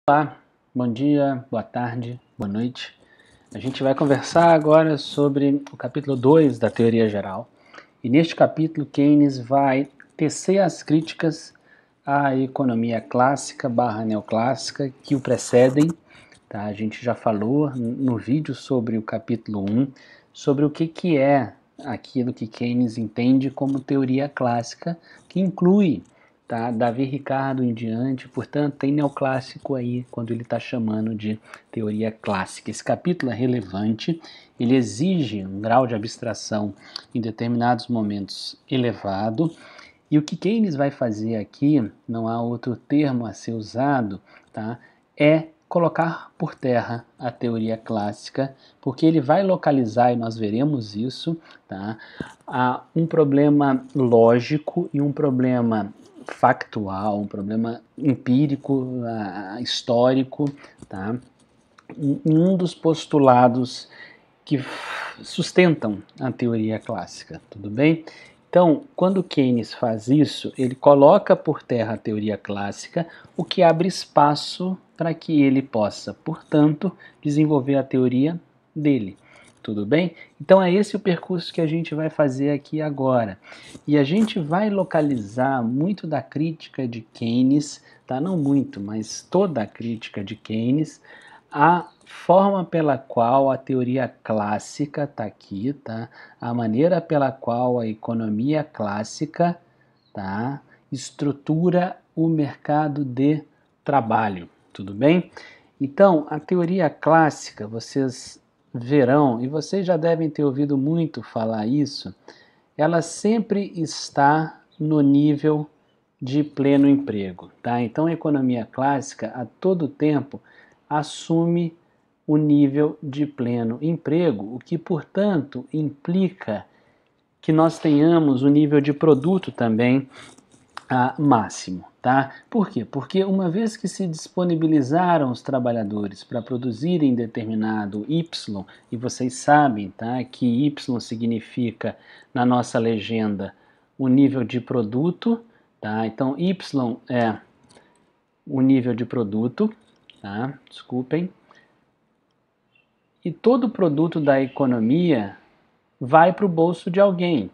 Olá, bom dia, boa tarde, boa noite. A gente vai conversar agora sobre o capítulo 2 da Teoria Geral. E neste capítulo, Keynes vai tecer as críticas à economia clássica / neoclássica que o precedem. Tá? A gente já falou no vídeo sobre o capítulo 1, sobre o que é aquilo que Keynes entende como teoria clássica, que inclui Davi Ricardo em diante, portanto tem neoclássico aí quando ele está chamando de teoria clássica. Esse capítulo é relevante, ele exige um grau de abstração em determinados momentos elevado, e o que Keynes vai fazer aqui, não há outro termo a ser usado, é colocar por terra a teoria clássica, porque ele vai localizar, e nós veremos isso, um problema lógico e um problema factual, um problema empírico, histórico, em um dos postulados que sustentam a teoria clássica, tudo bem? Então, quando Keynes faz isso, ele coloca por terra a teoria clássica, o que abre espaço para que ele possa, portanto, desenvolver a teoria dele. Tudo bem? Então é esse o percurso que a gente vai fazer aqui agora. E a gente vai localizar muito da crítica de Keynes, não muito, mas toda a crítica de Keynes, a forma pela qual a teoria clássica está aqui, a maneira pela qual a economia clássica estrutura o mercado de trabalho, tudo bem? Então, a teoria clássica, vocês verão, e vocês já devem ter ouvido muito falar isso, ela sempre está no nível de pleno emprego, Então, a economia clássica, a todo tempo, assume o nível de pleno emprego, o que, portanto, implica que nós tenhamos o nível de produto também máximo. Por quê? Porque uma vez que se disponibilizaram os trabalhadores para produzirem determinado Y, e vocês sabem que Y significa, na nossa legenda, o nível de produto, então Y é o nível de produto, desculpem, e todo produto da economia vai para o bolso de alguém,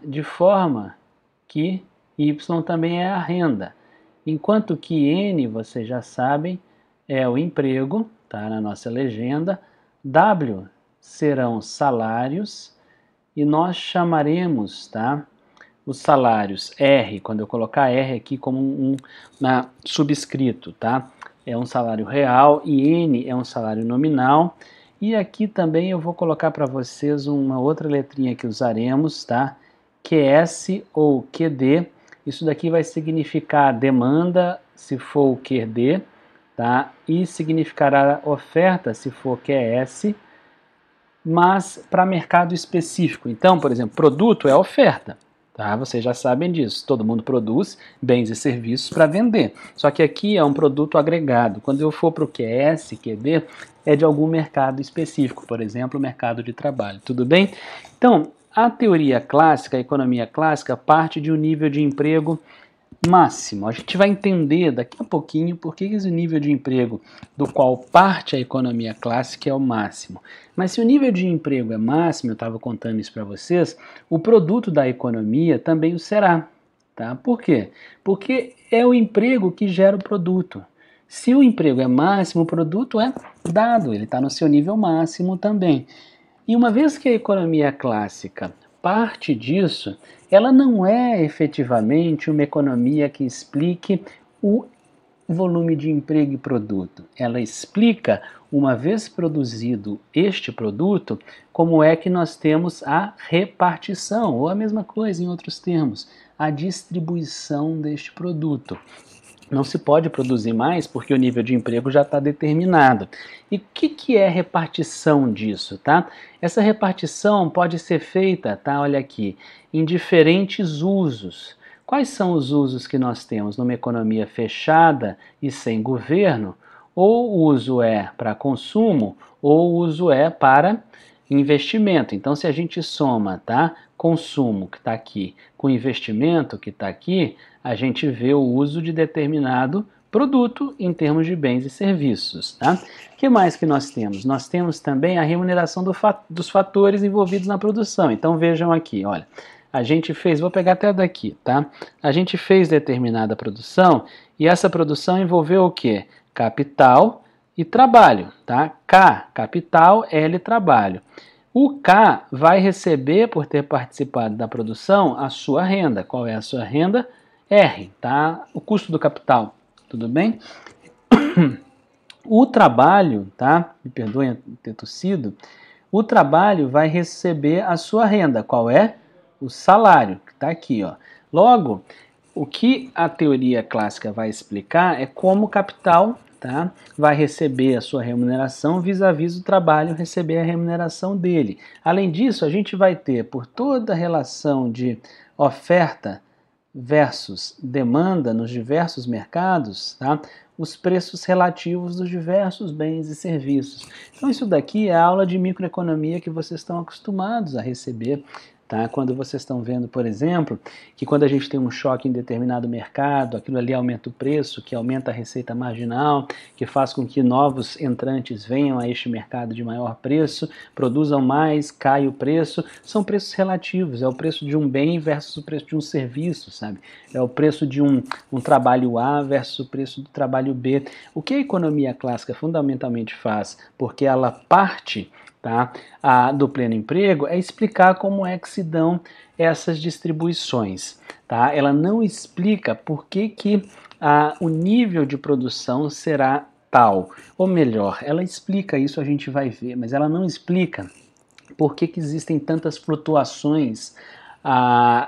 de forma que Y também é a renda, enquanto que N, vocês já sabem, é o emprego, na nossa legenda, W serão salários, e nós chamaremos os salários R, quando eu colocar R aqui como um subscrito, é um salário real, e N é um salário nominal. E aqui também eu vou colocar para vocês uma outra letrinha que usaremos, QS ou QD. Isso daqui vai significar demanda, se for o QD, e significará oferta, se for QS, mas para mercado específico. Então, por exemplo, produto é oferta. Vocês já sabem disso, todo mundo produz bens e serviços para vender, só que aqui é um produto agregado. Quando eu for para o QS, QD, é de algum mercado específico, por exemplo, o mercado de trabalho, tudo bem? Então, a teoria clássica, a economia clássica, parte de um nível de emprego máximo. A gente vai entender daqui a pouquinho por que esse nível de emprego do qual parte a economia clássica é o máximo. Mas se o nível de emprego é máximo, eu estava contando isso para vocês, o produto da economia também o será. Por quê? Porque é o emprego que gera o produto. Se o emprego é máximo, o produto é dado, ele está no seu nível máximo também. E uma vez que a economia clássica parte disso, ela não é efetivamente uma economia que explique o volume de emprego e produto. Ela explica, uma vez produzido este produto, como é que nós temos a repartição, ou a mesma coisa em outros termos, a distribuição deste produto. Não se pode produzir mais porque o nível de emprego já está determinado. E o que é repartição disso? Essa repartição pode ser feita, olha aqui, em diferentes usos. Quais são os usos que nós temos numa economia fechada e sem governo? Ou o uso é para consumo, ou o uso é para investimento. Então, se a gente soma consumo, que está aqui, com investimento, que está aqui, a gente vê o uso de determinado produto em termos de bens e serviços. Tá? O que mais que nós temos? Nós temos também a remuneração dos fatores envolvidos na produção. Então vejam aqui, olha, a gente fez, vou pegar até daqui, tá? A gente fez determinada produção e essa produção envolveu o quê? Capital e trabalho, tá? K, capital, L, trabalho. O K vai receber, por ter participado da produção, a sua renda. Qual é a sua renda? R, tá? O custo do capital, tudo bem? O trabalho, tá? Me perdoem ter tossido. O trabalho vai receber a sua renda. Qual é? O salário, que está aqui, ó. Logo, o que a teoria clássica vai explicar é como o capital, tá, vai receber a sua remuneração vis-à-vis o trabalho receber a remuneração dele. Além disso, a gente vai ter, por toda a relação de oferta versus demanda nos diversos mercados, tá, os preços relativos dos diversos bens e serviços. Então isso daqui é a aula de microeconomia que vocês estão acostumados a receber. Tá? Quando vocês estão vendo, por exemplo, que quando a gente tem um choque em determinado mercado, aquilo ali aumenta o preço, que aumenta a receita marginal, que faz com que novos entrantes venham a este mercado de maior preço, produzam mais, cai o preço, são preços relativos, é o preço de um bem versus o preço de um serviço, sabe? É o preço de um trabalho A versus o preço do trabalho B. O que a economia clássica fundamentalmente faz? Porque ela parte, tá, do pleno emprego, é explicar como é que se dão essas distribuições. Tá? Ela não explica por que o nível de produção será tal. Ou melhor, ela explica isso, a gente vai ver, mas ela não explica por que existem tantas flutuações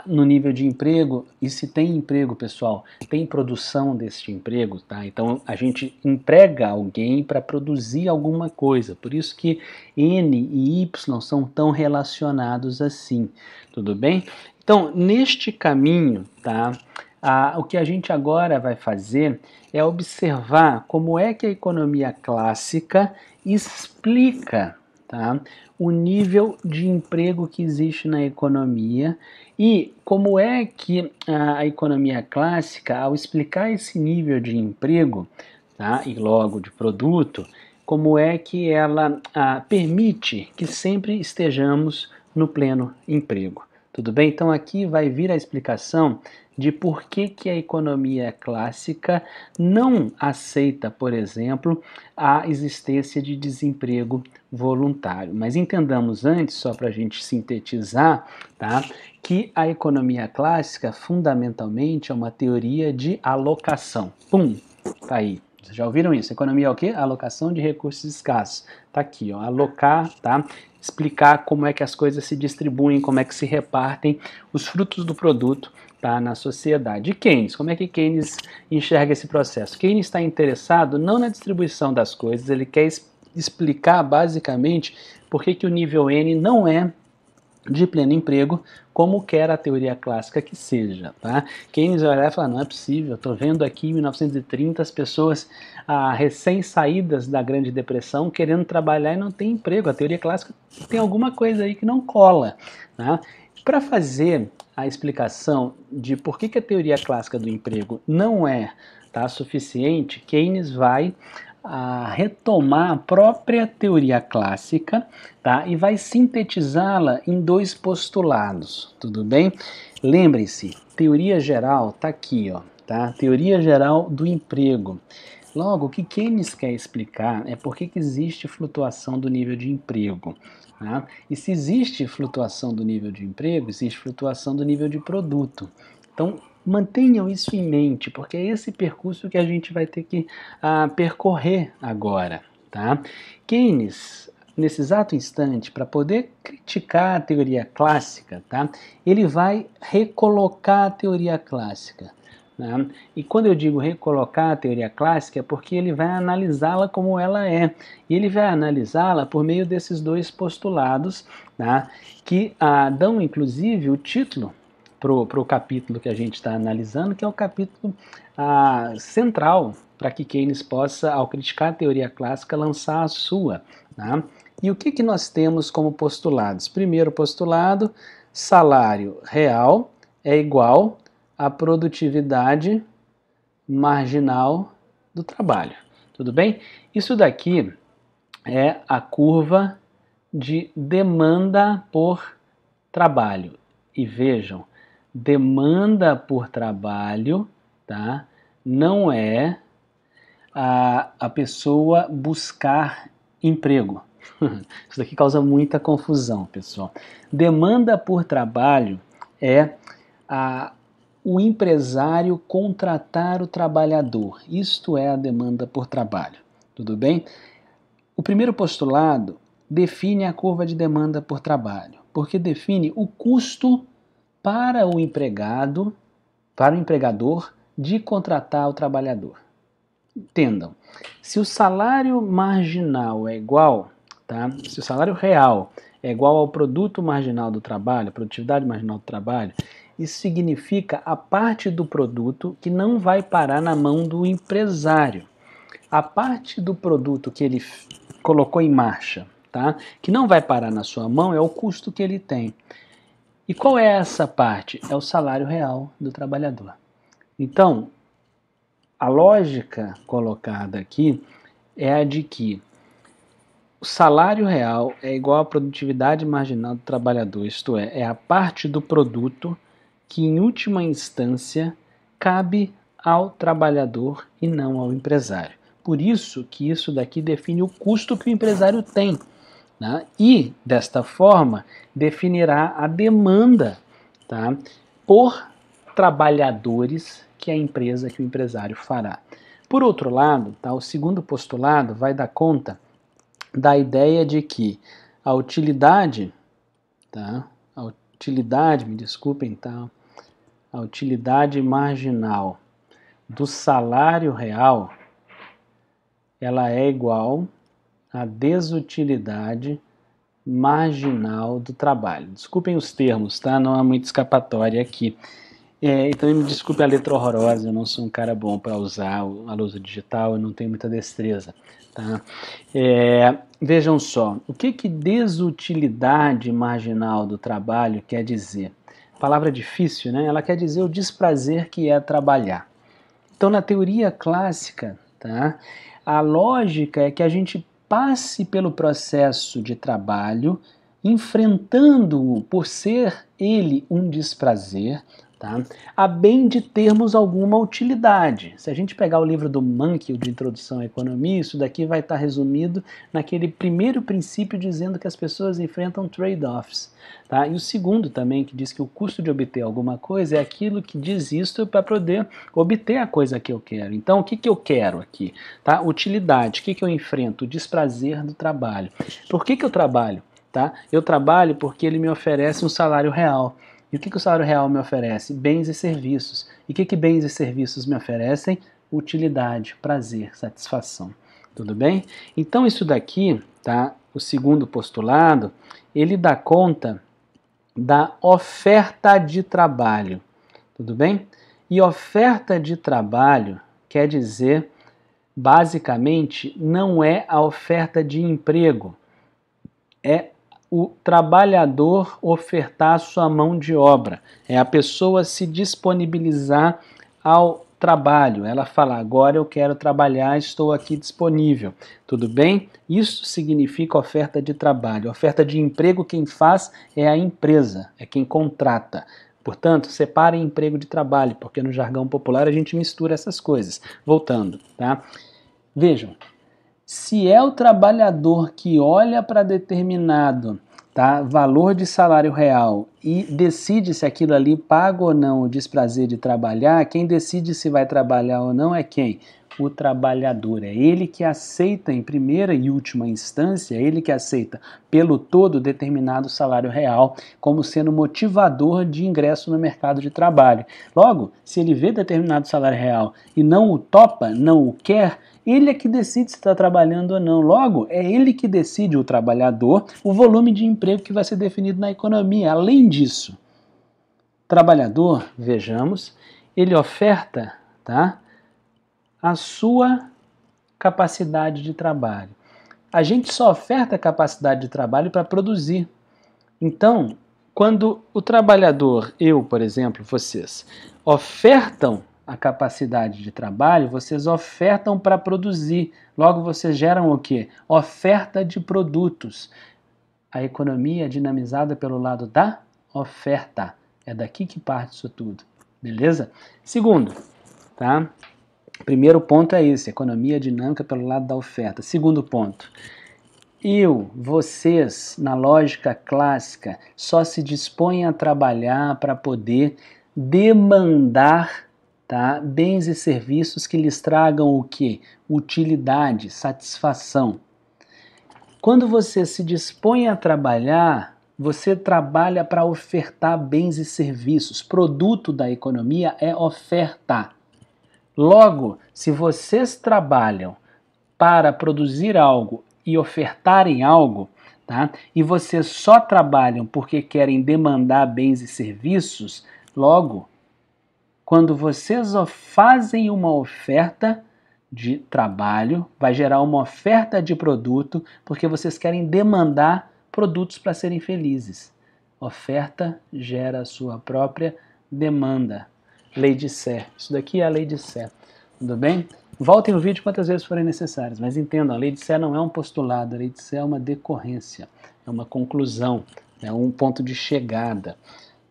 no nível de emprego, e se tem emprego, pessoal, tem produção desse emprego, tá? Então a gente emprega alguém para produzir alguma coisa, por isso que N e Y são tão relacionados assim, tudo bem? Então, neste caminho, tá? O que a gente agora vai fazer é observar como é que a economia clássica explica, tá, o nível de emprego que existe na economia e como é que a economia clássica, ao explicar esse nível de emprego, tá, e logo de produto, como é que ela permite que sempre estejamos no pleno emprego. Tudo bem? Então aqui vai vir a explicação de por que a economia clássica não aceita, por exemplo, a existência de desemprego voluntário. Mas entendamos antes, só para a gente sintetizar, tá, que a economia clássica fundamentalmente é uma teoria de alocação. Pum, tá aí. Vocês já ouviram isso? Economia é o quê? Alocação de recursos escassos. Tá aqui, ó, alocar, tá? Explicar como é que as coisas se distribuem, como é que se repartem os frutos do produto, tá, na sociedade. E Keynes, como é que Keynes enxerga esse processo? Keynes está interessado não na distribuição das coisas, ele quer explicar basicamente por que o nível N não é de pleno emprego, como quer a teoria clássica que seja. Tá? Keynes vai olhar e falar, não é possível, estou vendo aqui em 1930 as pessoas recém-saídas da Grande Depressão querendo trabalhar e não tem emprego. A teoria clássica tem alguma coisa aí que não cola. Tá? Para fazer a explicação de por que a teoria clássica do emprego não é, tá, suficiente, Keynes vai retomar a própria teoria clássica, tá, e vai sintetizá-la em dois postulados, tudo bem? Lembre-se, teoria geral está aqui, ó, tá? Teoria geral do emprego. Logo, o que Keynes quer explicar é por que existe flutuação do nível de emprego. Tá? E se existe flutuação do nível de emprego, existe flutuação do nível de produto. Então, mantenham isso em mente, porque é esse percurso que a gente vai ter que percorrer agora. Tá? Keynes, nesse exato instante, para poder criticar a teoria clássica, tá? Ele vai recolocar a teoria clássica. Né? E quando eu digo recolocar a teoria clássica é porque ele vai analisá-la como ela é. E ele vai analisá-la por meio desses dois postulados, tá? Que dão inclusive o título para o capítulo que a gente está analisando, que é o capítulo central para que Keynes possa, ao criticar a teoria clássica, lançar a sua. Tá? E o que nós temos como postulados? Primeiro postulado, salário real é igual a produtividade marginal do trabalho. Tudo bem? Isso daqui é a curva de demanda por trabalho. E vejam, demanda por trabalho, tá? Não é a pessoa buscar emprego. Isso daqui causa muita confusão, pessoal. Demanda por trabalho é o empresário contratar o trabalhador. Isto é a demanda por trabalho. Tudo bem? O primeiro postulado define a curva de demanda por trabalho, porque define o custo para o empregado, para o empregador, de contratar o trabalhador. Entendam, se o salário marginal é igual, tá? Se o salário real é igual ao produto marginal do trabalho, a produtividade marginal do trabalho, isso significa a parte do produto que não vai parar na mão do empresário. A parte do produto que ele colocou em marcha, tá? Que não vai parar na sua mão, é o custo que ele tem. E qual é essa parte? É o salário real do trabalhador. Então, a lógica colocada aqui é a de que o salário real é igual à produtividade marginal do trabalhador, isto é a parte do produto que, em última instância, cabe ao trabalhador e não ao empresário. Por isso que isso daqui define o custo que o empresário tem, né? E, desta forma, definirá a demanda, tá, por trabalhadores que a empresa, que o empresário fará. Por outro lado, tá, o segundo postulado vai dar conta da ideia de que a utilidade, tá, me desculpem, tá, a utilidade marginal do salário real, ela é igual à desutilidade marginal do trabalho. Desculpem os termos, tá? Não há muita escapatória aqui. Então me desculpe a letra horrorosa, eu não sou um cara bom para usar a lousa digital, eu não tenho muita destreza. Tá? Vejam só, o que desutilidade marginal do trabalho quer dizer? Palavra difícil, né? Ela quer dizer o desprazer que é trabalhar. Então, na teoria clássica, tá, a lógica é que a gente passe pelo processo de trabalho, enfrentando-o por ser ele um desprazer, tá, a bem de termos alguma utilidade. Se a gente pegar o livro do Mankiw, de Introdução à Economia, isso daqui vai estar resumido naquele primeiro princípio dizendo que as pessoas enfrentam trade-offs. Tá? E o segundo também, que diz que o custo de obter alguma coisa é aquilo que diz isso para poder obter a coisa que eu quero. Então, o que eu quero aqui? Tá? Utilidade. O que eu enfrento? O desprazer do trabalho. Por que eu trabalho? Tá? Eu trabalho porque ele me oferece um salário real. E o que o salário real me oferece? Bens e serviços. E o que bens e serviços me oferecem? Utilidade, prazer, satisfação. Tudo bem? Então, isso daqui, tá? O segundo postulado, ele dá conta da oferta de trabalho, tudo bem? E oferta de trabalho quer dizer, basicamente, não é a oferta de emprego, é o trabalhador ofertar sua mão de obra, é a pessoa se disponibilizar ao trabalho, ela fala, agora eu quero trabalhar, estou aqui disponível, tudo bem? Isso significa oferta de trabalho. Oferta de emprego quem faz é a empresa, é quem contrata. Portanto, separe emprego de trabalho, porque no jargão popular a gente mistura essas coisas. Voltando, tá? Vejam, se é o trabalhador que olha para determinado, tá, valor de salário real e decide se aquilo ali paga ou não o desprazer de trabalhar, quem decide se vai trabalhar ou não é quem? O trabalhador. É ele que aceita em primeira e última instância, é ele que aceita pelo todo determinado salário real como sendo motivador de ingresso no mercado de trabalho. Logo, se ele vê determinado salário real e não o topa, não o quer, ele é que decide se está trabalhando ou não. Logo, é ele que decide, o trabalhador, o volume de emprego que vai ser definido na economia. Além disso, trabalhador, vejamos, ele oferta, tá, a sua capacidade de trabalho. A gente só oferta capacidade de trabalho para produzir. Então, quando o trabalhador, eu, por exemplo, vocês, ofertam a capacidade de trabalho, vocês ofertam para produzir. Logo, vocês geram o quê? Oferta de produtos. A economia é dinamizada pelo lado da oferta. É daqui que parte isso tudo. Beleza? Segundo, tá? Primeiro ponto é esse, economia dinâmica pelo lado da oferta. Segundo ponto, vocês, na lógica clássica, só se dispõem a trabalhar para poder demandar, tá, bens e serviços que lhes tragam o quê? Utilidade, satisfação. Quando você se dispõe a trabalhar, você trabalha para ofertar bens e serviços. Produto da economia é oferta. Logo, se vocês trabalham para produzir algo e ofertarem algo, tá? E vocês só trabalham porque querem demandar bens e serviços, logo, quando vocês fazem uma oferta de trabalho, vai gerar uma oferta de produto, porque vocês querem demandar produtos para serem felizes. Oferta gera a sua própria demanda. Lei de Sé. Isso daqui é a lei de Sé. Tudo bem? Voltem o vídeo quantas vezes forem necessárias, mas entendam, a lei de Sé não é um postulado, a lei de Sé é uma decorrência, é uma conclusão, é um ponto de chegada.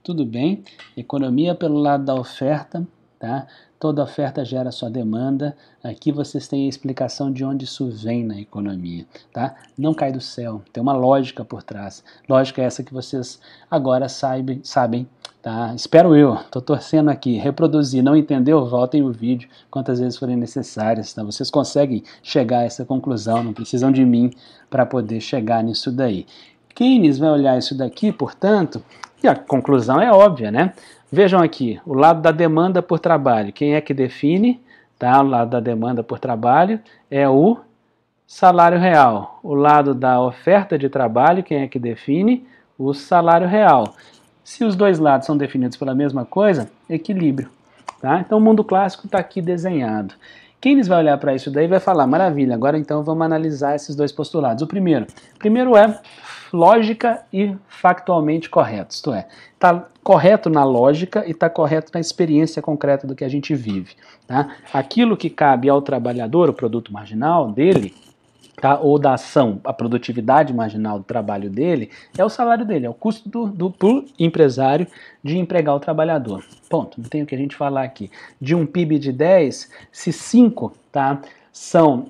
Tudo bem? Economia pelo lado da oferta, tá? Toda oferta gera sua demanda. Aqui vocês têm a explicação de onde isso vem na economia, tá? Não cai do céu, tem uma lógica por trás. Lógica essa que vocês agora sabem, tá? Espero eu, tô torcendo aqui, reproduzir, não entendeu? Voltem o vídeo quantas vezes forem necessárias, tá? Vocês conseguem chegar a essa conclusão, não precisam de mim para poder chegar nisso daí. Keynes vai olhar isso daqui, portanto, e a conclusão é óbvia, né? Vejam aqui, o lado da demanda por trabalho. Quem é que define? Tá? O lado da demanda por trabalho é o salário real. O lado da oferta de trabalho, quem é que define? O salário real. Se os dois lados são definidos pela mesma coisa, equilíbrio. Tá? Então o mundo clássico está aqui desenhado. Keynes vai olhar para isso daí e vai falar, maravilha, agora então vamos analisar esses dois postulados. O primeiro é lógica e factualmente correto, isto é, está correto na lógica e está correto na experiência concreta do que a gente vive. Tá? Aquilo que cabe ao trabalhador, o produto marginal dele, tá, ou da ação, a produtividade marginal do trabalho dele, é o salário dele, é o custo do empresário de empregar o trabalhador. Ponto, não tem o que a gente falar aqui. De um PIB de 10, se 5 tá, são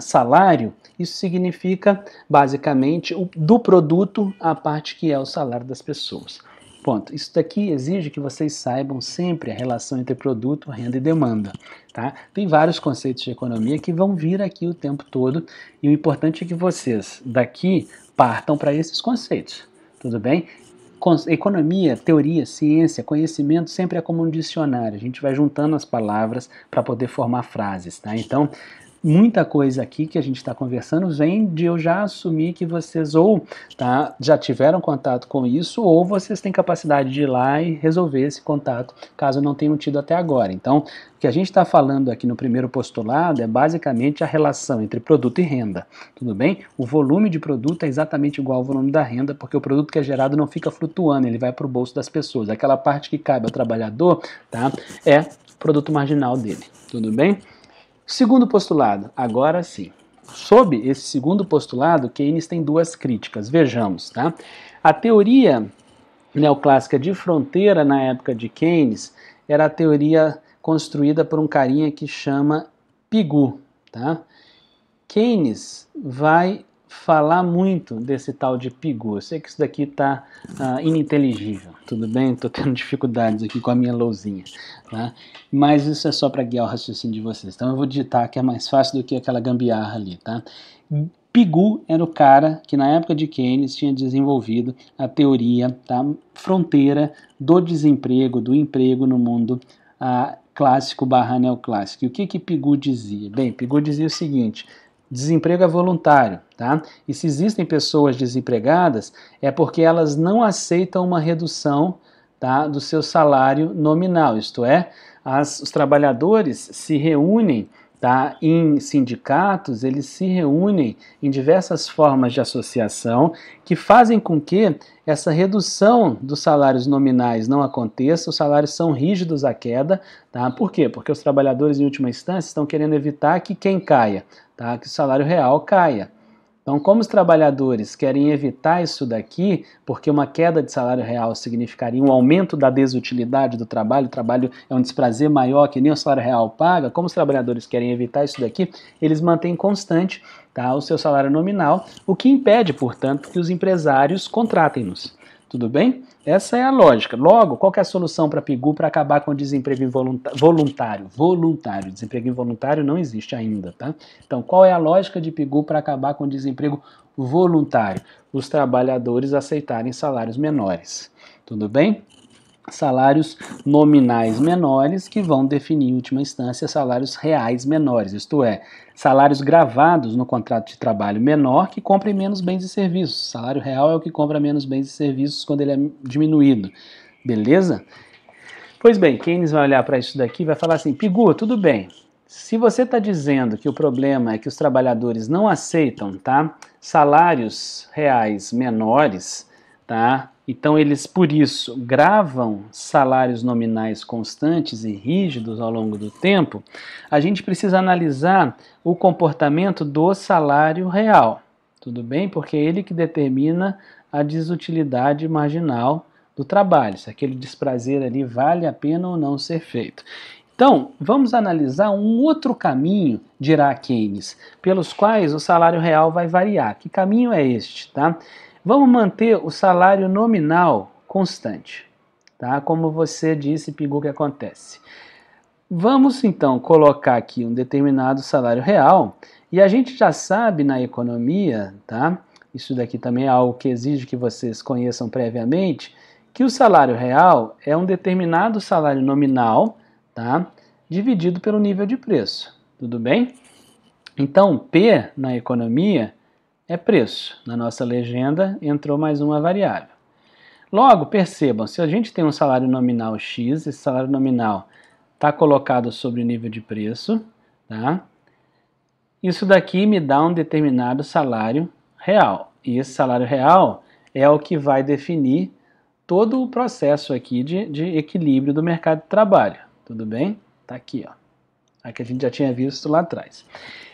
salário, isso significa basicamente do produto a parte que é o salário das pessoas. Ponto. Isso daqui exige que vocês saibam sempre a relação entre produto, renda e demanda. Tá? Tem vários conceitos de economia que vão vir aqui o tempo todo e o importante é que vocês daqui partam para esses conceitos. Tudo bem? Economia, teoria, ciência, conhecimento sempre é como um dicionário. A gente vai juntando as palavras para poder formar frases. Tá? Então, muita coisa aqui que a gente está conversando vem de eu já assumir que vocês ou já tiveram contato com isso ou vocês têm capacidade de ir lá e resolver esse contato, caso não tenham tido até agora. Então, o que a gente está falando aqui no primeiro postulado é basicamente a relação entre produto e renda. Tudo bem? O volume de produto é exatamente igual ao volume da renda, porque o produto que é gerado não fica flutuando, ele vai para o bolso das pessoas. Aquela parte que cabe ao trabalhador, tá, é o produto marginal dele. Tudo bem? Segundo postulado, agora sim. Sob esse segundo postulado, Keynes tem duas críticas. Vejamos, tá? A teoria neoclássica de fronteira na época de Keynes era a teoria construída por um carinha que chama Pigou, tá? Keynes vai falar muito desse tal de Pigou. Eu sei que isso daqui está ininteligível, tudo bem? Estou tendo dificuldades aqui com a minha lousinha, tá? Mas isso é só para guiar o raciocínio de vocês. Então eu vou digitar que é mais fácil do que aquela gambiarra ali, tá? Pigou era o cara que na época de Keynes tinha desenvolvido a teoria, tá, fronteira do desemprego, do emprego no mundo clássico / neoclássico. E o que Pigou dizia? Bem, Pigou dizia o seguinte: desemprego é voluntário, tá? E se existem pessoas desempregadas, é porque elas não aceitam uma redução, tá, do seu salário nominal, isto é, os trabalhadores se reúnem, tá? Em sindicatos, eles se reúnem em diversas formas de associação que fazem com que essa redução dos salários nominais não aconteça, os salários são rígidos à queda, tá? Por quê? Porque os trabalhadores, em última instância, estão querendo evitar que quem caia, tá? Que o salário real caia. Então, como os trabalhadores querem evitar isso daqui, porque uma queda de salário real significaria um aumento da desutilidade do trabalho, o trabalho é um desprazer maior que nem o salário real paga, como os trabalhadores querem evitar isso daqui, eles mantêm constante, tá, o seu salário nominal, o que impede, portanto, que os empresários contratem-nos. Tudo bem? Essa é a lógica. Logo, qual que é a solução para a PIGU para acabar com o desemprego voluntário? Voluntário. Desemprego involuntário não existe ainda, tá? Então, qual é a lógica de PIGU para acabar com o desemprego voluntário? Os trabalhadores aceitarem salários menores. Tudo bem? Salários nominais menores que vão definir, em última instância, salários reais menores, isto é, salários gravados no contrato de trabalho menor que comprem menos bens e serviços. Salário real é o que compra menos bens e serviços quando ele é diminuído. Beleza? Pois bem, Keynes vai olhar para isso daqui e vai falar assim, PIGU, tudo bem, se você está dizendo que o problema é que os trabalhadores não aceitam, tá, salários reais menores, tá, então eles, por isso, gravam salários nominais constantes e rígidos ao longo do tempo, a gente precisa analisar o comportamento do salário real, tudo bem? Porque é ele que determina a desutilidade marginal do trabalho, se aquele desprazer ali vale a pena ou não ser feito. Então, vamos analisar um outro caminho, dirá Keynes, pelos quais o salário real vai variar. Que caminho é este, tá? Vamos manter o salário nominal constante, tá? Como você disse, PIGU, que acontece. Vamos, então, colocar aqui um determinado salário real, e a gente já sabe na economia, tá? Isso daqui também é algo que exige que vocês conheçam previamente, que o salário real é um determinado salário nominal, tá? Dividido pelo nível de preço, tudo bem? Então, P na economia é preço. Na nossa legenda entrou mais uma variável. Logo, percebam, se a gente tem um salário nominal X, esse salário nominal está colocado sobre o nível de preço, tá? Isso daqui me dá um determinado salário real. E esse salário real é o que vai definir todo o processo aqui de equilíbrio do mercado de trabalho. Tudo bem? Tá aqui, ó. Aqui a gente já tinha visto lá atrás.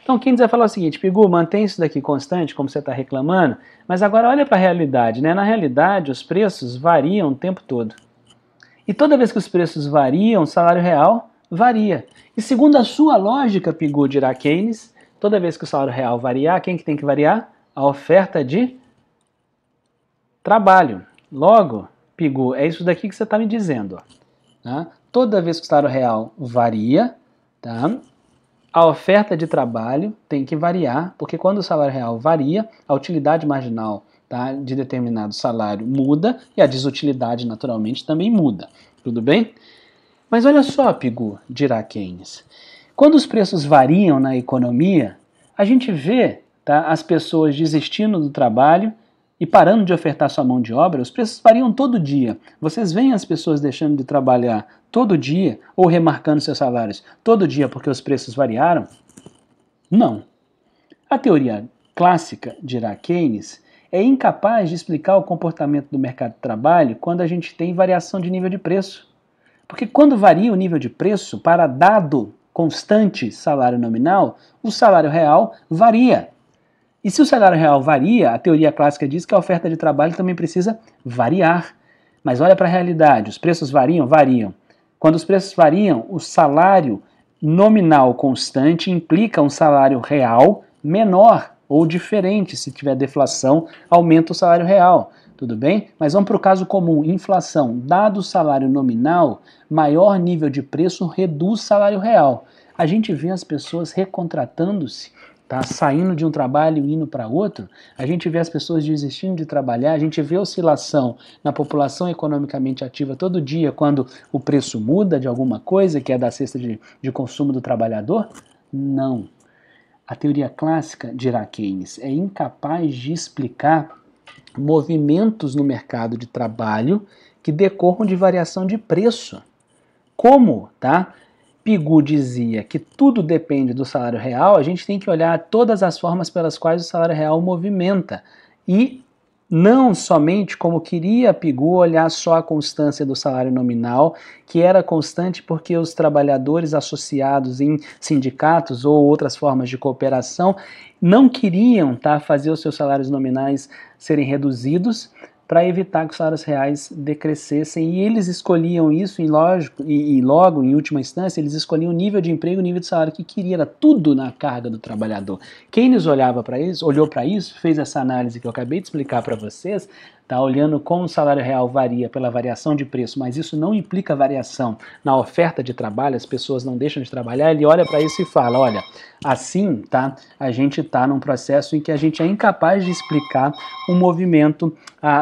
Então, Keynes vai falar o seguinte, PIGU, mantém isso daqui constante, como você está reclamando, mas agora olha para a realidade, né? Na realidade, os preços variam o tempo todo. E toda vez que os preços variam, o salário real varia. E segundo a sua lógica, PIGU, dirá Keynes, toda vez que o salário real variar, quem que tem que variar? A oferta de trabalho. Logo, PIGU, é isso daqui que você está me dizendo, ó. Tá? Toda vez que o salário real varia, tá? A oferta de trabalho tem que variar, porque quando o salário real varia, a utilidade marginal, tá, de determinado salário muda e a desutilidade naturalmente também muda. Tudo bem? Mas olha só, PIGU, dirá Keynes. Quando os preços variam na economia, a gente vê, tá, as pessoas desistindo do trabalho e parando de ofertar sua mão de obra. Os preços variam todo dia. Vocês veem as pessoas deixando de trabalhar todo dia ou remarcando seus salários todo dia porque os preços variaram? Não. A teoria clássica, dirá Keynes, é incapaz de explicar o comportamento do mercado de trabalho quando a gente tem variação de nível de preço. Porque quando varia o nível de preço para dado constante salário nominal, o salário real varia. E se o salário real varia, a teoria clássica diz que a oferta de trabalho também precisa variar. Mas olha para a realidade, os preços variam? Variam. Quando os preços variam, o salário nominal constante implica um salário real menor ou diferente. Se tiver deflação, aumenta o salário real. Tudo bem? Mas vamos para o caso comum, inflação. Dado o salário nominal, maior nível de preço reduz o salário real. A gente vê as pessoas recontratando-se, tá, saindo de um trabalho e indo para outro, a gente vê as pessoas desistindo de trabalhar, a gente vê oscilação na população economicamente ativa todo dia quando o preço muda de alguma coisa, que é da cesta de consumo do trabalhador? Não. A teoria clássica, dirá Keynes, é incapaz de explicar movimentos no mercado de trabalho que decorram de variação de preço. Como, tá? Pigou dizia que tudo depende do salário real, a gente tem que olhar todas as formas pelas quais o salário real movimenta. E não somente como queria Pigou olhar só a constância do salário nominal, que era constante porque os trabalhadores associados em sindicatos ou outras formas de cooperação não queriam fazer os seus salários nominais serem reduzidos para evitar que os salários reais decrescessem, e eles escolhiam isso, e logo, em última instância, eles escolhiam o nível de emprego, o nível de salário que queria, era tudo na carga do trabalhador. Keynes olhou para isso, fez essa análise que eu acabei de explicar para vocês, olhando como o salário real varia pela variação de preço, mas isso não implica variação na oferta de trabalho, as pessoas não deixam de trabalhar, ele olha para isso e fala, olha, assim, a gente está num processo em que a gente é incapaz de explicar o movimento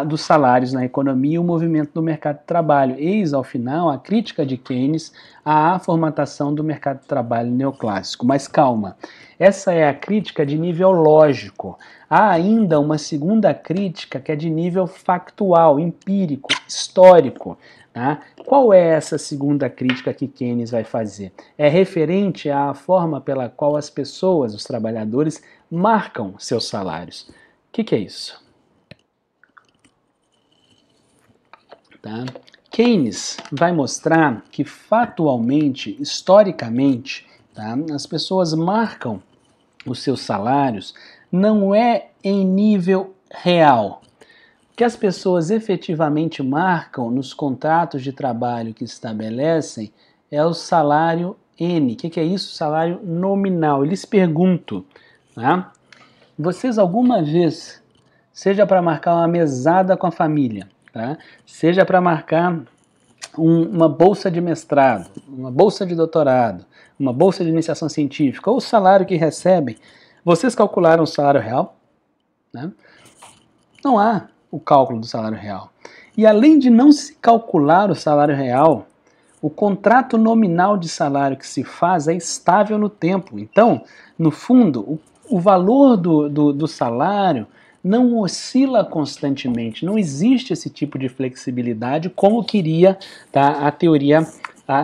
dos salários na economia e o movimento do mercado de trabalho. Eis, ao final, a crítica de Keynes à formatação do mercado de trabalho neoclássico. Mas calma, essa é a crítica de nível lógico. Há ainda uma segunda crítica que é de nível factual, empírico, histórico. Qual é essa segunda crítica que Keynes vai fazer? É referente à forma pela qual as pessoas, os trabalhadores, marcam seus salários. O que é isso? Keynes vai mostrar que factualmente, historicamente, as pessoas marcam os seus salários não é em nível real. O que as pessoas efetivamente marcam nos contratos de trabalho que estabelecem é o salário N. O que é isso? Salário nominal. Eu lhes pergunto, vocês alguma vez, seja para marcar uma mesada com a família, seja para marcar uma bolsa de mestrado, uma bolsa de doutorado, uma bolsa de iniciação científica, ou o salário que recebem, vocês calcularam o salário real? Não há o cálculo do salário real. E além de não se calcular o salário real, o contrato nominal de salário que se faz é estável no tempo. Então, no fundo, o valor do salário não oscila constantemente, não existe esse tipo de flexibilidade como queria a teoria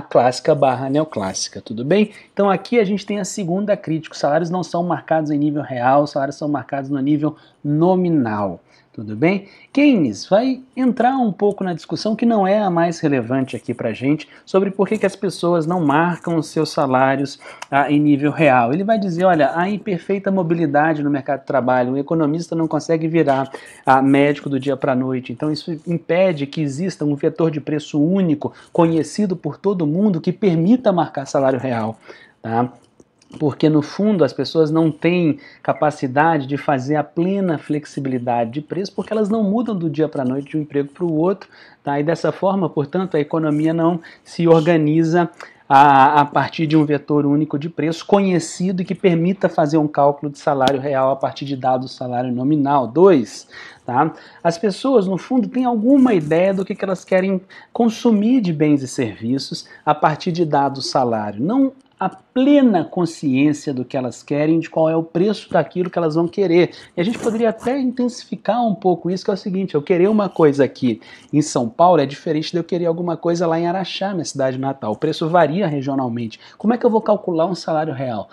clássica / neoclássica, tudo bem? Então aqui a gente tem a segunda crítica, os salários não são marcados em nível real, os salários são marcados no nível nominal. Tudo bem? Keynes vai entrar um pouco na discussão que não é a mais relevante aqui para a gente, sobre por que as pessoas não marcam os seus salários em nível real. Ele vai dizer, olha, há imperfeita mobilidade no mercado de trabalho, um economista não consegue virar médico do dia para a noite, então isso impede que exista um vetor de preço único, conhecido por todo mundo, que permita marcar salário real, porque no fundo as pessoas não têm capacidade de fazer a plena flexibilidade de preço, porque elas não mudam do dia para a noite de um emprego para o outro, e dessa forma, portanto, a economia não se organiza a partir de um vetor único de preço conhecido e que permita fazer um cálculo de salário real a partir de dado salário nominal. 2. As pessoas, no fundo, têm alguma ideia do que elas querem consumir de bens e serviços a partir de dado salário. Não a plena consciência do que elas querem, de qual é o preço daquilo que elas vão querer. E a gente poderia até intensificar um pouco isso, que é o seguinte, eu querer uma coisa aqui em São Paulo é diferente de eu querer alguma coisa lá em Araxá, minha cidade natal. O preço varia regionalmente. Como é que eu vou calcular um salário real?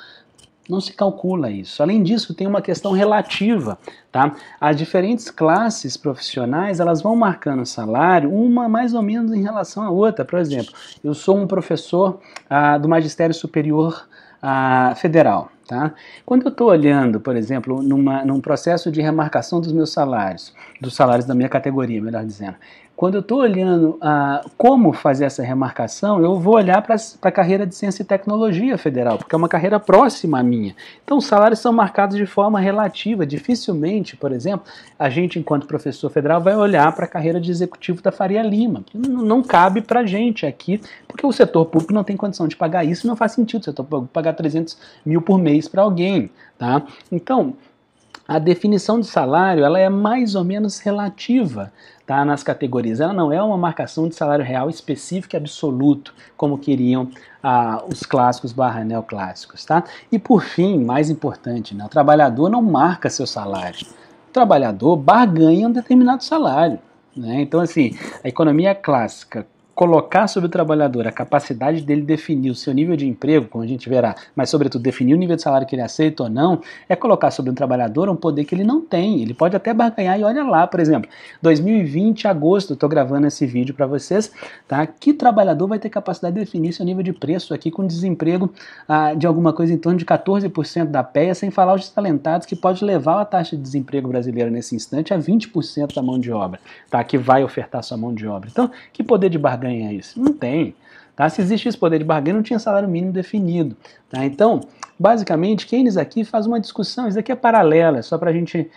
Não se calcula isso. Além disso, tem uma questão relativa, As diferentes classes profissionais, elas vão marcando salário, uma mais ou menos em relação à outra. Por exemplo, eu sou um professor do Magistério Superior Federal, Quando eu estou olhando, por exemplo, num processo de remarcação dos meus salários, dos salários da minha categoria, melhor dizendo, quando eu estou olhando como fazer essa remarcação, eu vou olhar para a carreira de Ciência e Tecnologia Federal, porque é uma carreira próxima à minha. Então, os salários são marcados de forma relativa. Dificilmente, por exemplo, a gente, enquanto professor federal, vai olhar para a carreira de executivo da Faria Lima. Não cabe para a gente aqui, porque o setor público não tem condição de pagar isso, não faz sentido o setor público pagar 300 mil por mês para alguém. Então, a definição de salário ela é mais ou menos relativa nas categorias. Ela não é uma marcação de salário real específico e absoluto, como queriam os clássicos / neoclássicos. E por fim, mais importante, o trabalhador não marca seu salário. O trabalhador barganha um determinado salário. Então, assim, a economia clássica colocar sobre o trabalhador a capacidade dele definir o seu nível de emprego, como a gente verá, mas sobretudo definir o nível de salário que ele aceita ou não, é colocar sobre o trabalhador um poder que ele não tem. Ele pode até barganhar e olha lá, por exemplo, 2020, agosto, estou gravando esse vídeo para vocês, tá? Que trabalhador vai ter capacidade de definir seu nível de preço aqui com desemprego de alguma coisa em torno de 14% da PEA, sem falar os desalentados, que pode levar a taxa de desemprego brasileira nesse instante a 20% da mão de obra, tá? Que vai ofertar sua mão de obra. Então, que poder de barganha é isso? Não tem. Tá? Se existe esse poder de barganha, não tinha salário mínimo definido. Tá? Então, basicamente, Keynes aqui faz uma discussão, isso aqui é paralela, é só para a gente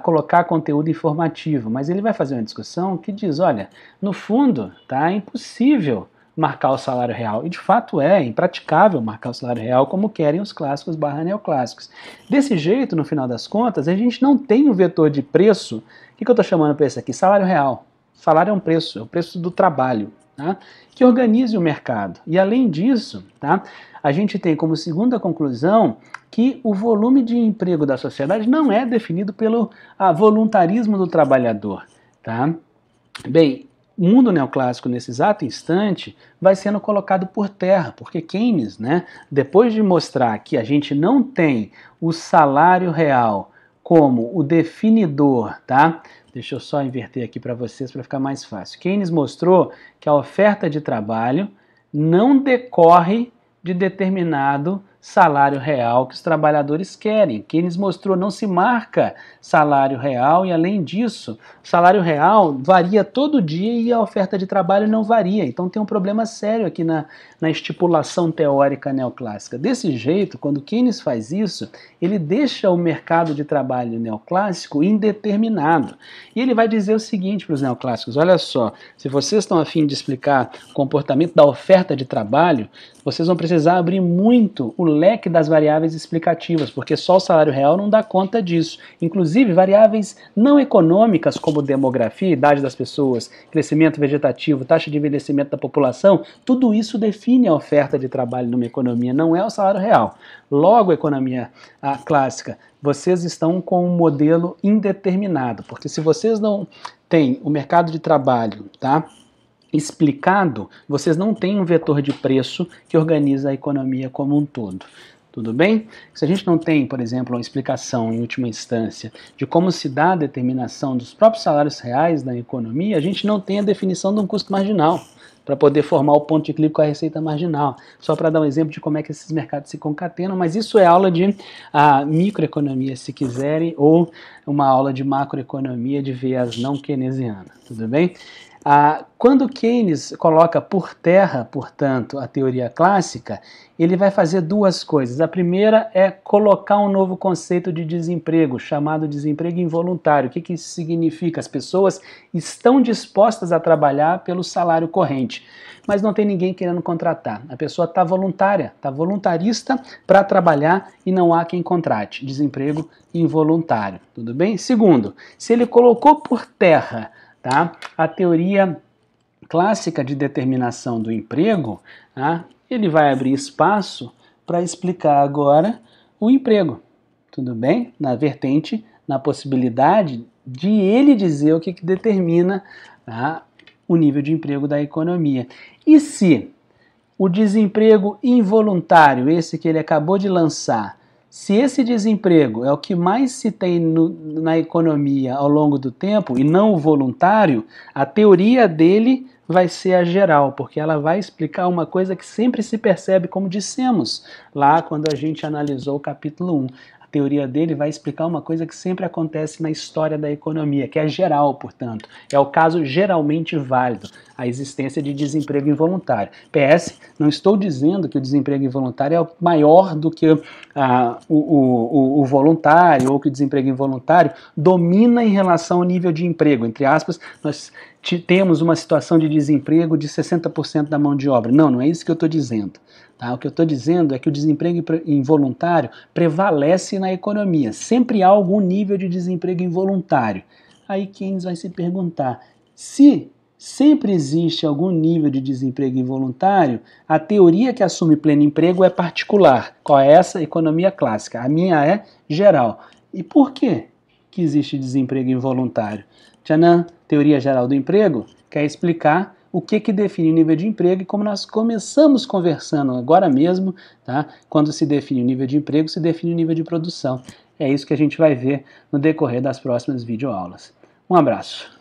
colocar conteúdo informativo, mas ele vai fazer uma discussão que diz, olha, no fundo, tá, é impossível marcar o salário real, e de fato é impraticável marcar o salário real como querem os clássicos / neoclássicos. Desse jeito, no final das contas, a gente não tem um vetor de preço, o que eu estou chamando para isso aqui? Salário real. Salário é o preço do trabalho, tá? Que organize o mercado. E além disso, tá, a gente tem como segunda conclusão que o volume de emprego da sociedade não é definido pelo voluntarismo do trabalhador. Tá? Bem, o mundo neoclássico, nesse exato instante, vai sendo colocado por terra, porque Keynes, né, depois de mostrar que a gente não tem o salário real como o definidor, tá? Deixa eu só inverter aqui para vocês para ficar mais fácil. Keynes mostrou que a oferta de trabalho não decorre de determinado salário real que os trabalhadores querem. Keynes mostrou não se marca salário real e, além disso, o salário real varia todo dia e a oferta de trabalho não varia. Então tem um problema sério aqui na estipulação teórica neoclássica. Desse jeito, quando Keynes faz isso, ele deixa o mercado de trabalho neoclássico indeterminado. E ele vai dizer o seguinte para os neoclássicos, olha só, se vocês estão a fim de explicar o comportamento da oferta de trabalho, vocês vão precisar abrir muito o leque das variáveis explicativas, porque só o salário real não dá conta disso. Inclusive, variáveis não econômicas, como demografia, idade das pessoas, crescimento vegetativo, taxa de envelhecimento da população, tudo isso define a oferta de trabalho numa economia, não é o salário real. Logo, a economia clássica, vocês estão com um modelo indeterminado, porque se vocês não têm o mercado de trabalho, tá, explicado, vocês não têm um vetor de preço que organiza a economia como um todo. Tudo bem? Se a gente não tem, por exemplo, uma explicação em última instância de como se dá a determinação dos próprios salários reais na economia, a gente não tem a definição de um custo marginal para poder formar o ponto de equilíbrio com a receita marginal. Só para dar um exemplo de como é que esses mercados se concatenam, mas isso é aula de microeconomia, se quiserem, ou uma aula de macroeconomia de viés não keynesiana. Tudo bem? Quando Keynes coloca por terra, portanto, a teoria clássica, ele vai fazer duas coisas. A primeira é colocar um novo conceito de desemprego, chamado desemprego involuntário. O que isso significa? As pessoas estão dispostas a trabalhar pelo salário corrente, mas não tem ninguém querendo contratar. A pessoa está voluntária, está voluntarista para trabalhar e não há quem contrate. Desemprego involuntário. Tudo bem? Segundo, se ele colocou por terra, tá, a teoria clássica de determinação do emprego, tá, ele vai abrir espaço para explicar agora o emprego, tudo bem? Na vertente, na possibilidade de ele dizer o que determina, tá, o nível de emprego da economia. E se o desemprego involuntário, esse que ele acabou de lançar, se esse desemprego é o que mais se tem na economia ao longo do tempo, e não o voluntário, a teoria dele vai ser a geral, porque ela vai explicar uma coisa que sempre se percebe, como dissemos lá quando a gente analisou o capítulo 1. A teoria dele vai explicar uma coisa que sempre acontece na história da economia, que é geral, portanto. É o caso geralmente válido, a existência de desemprego involuntário. PS, não estou dizendo que o desemprego involuntário é maior do que o voluntário, ou que o desemprego involuntário domina em relação ao nível de emprego. Entre aspas, nós temos uma situação de desemprego de 60% da mão de obra. Não, não é isso que eu estou dizendo. Tá? O que eu estou dizendo é que o desemprego involuntário prevalece na economia. Sempre há algum nível de desemprego involuntário. Aí Keynes vai se perguntar, se sempre existe algum nível de desemprego involuntário, a teoria que assume pleno emprego é particular. Qual é essa? Economia clássica. A minha é geral. E por que existe desemprego involuntário? Tchanã, teoria geral do emprego quer explicar o que define o nível de emprego e como nós começamos conversando agora mesmo, tá? Quando se define o nível de emprego, se define o nível de produção. É isso que a gente vai ver no decorrer das próximas videoaulas. Um abraço.